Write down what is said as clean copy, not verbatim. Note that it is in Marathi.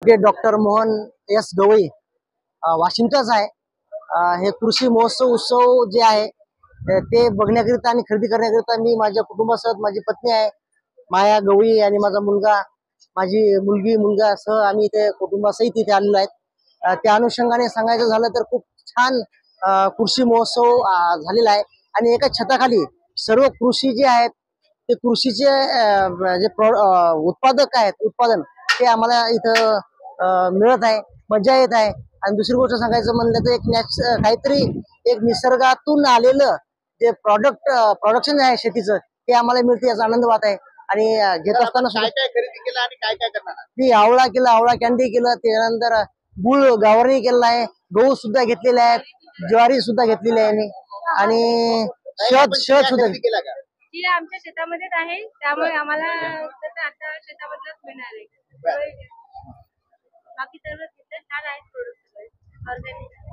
ॲडव्होकेट डॉक्टर मोहन एस गवई वाशिमचाच आहे। हे कृषी महोत्सव उत्सव जे आहे ते बघण्याकरिता आणि खरेदी करण्याकरिता मी माझ्या कुटुंबासह, माझी पत्नी आहे माया गवई आणि माझा मुलगा, माझी मुलगी, मुलगा सह आम्ही इथे कुटुंबासहित इथे आलेलो आहेत। त्या अनुषंगाने सांगायचं झालं तर खूप छान कृषी महोत्सव झालेला आहे आणि एका छताखाली सर्व कृषी जे आहेत ते कृषीचे जे उत्पादक आहेत उत्पादन ते आम्हाला इथं मिळत आहे, मजा येत आहे। आणि दुसरी गोष्ट सांगायचं म्हणलं तर एक काहीतरी एक निसर्गातून आलेलं जे प्रोडक्शन आहे शेतीचं ते आम्हाला मिळते, याचा आनंद वाटत आहे। आणि घेत असताना काय काय खरेदी केलं आणि काय काय करणार? मी आवळा केला, आवळा कॅन्डी केलं, त्यानंतर गुळ गावरणी केलेला आहे, गहू सुद्धा घेतलेले आहेत, ज्वारी सुद्धा घेतलेली आहे आणि शहद सुद्धा केला का? जी आमच्या शेतामध्येच आहे, त्यामुळे आम्हाला आता शेतामधलंच मिळणार आहे। बाकी सर्व छान आहेत प्रोडक्ट ऑर्गॅनिक।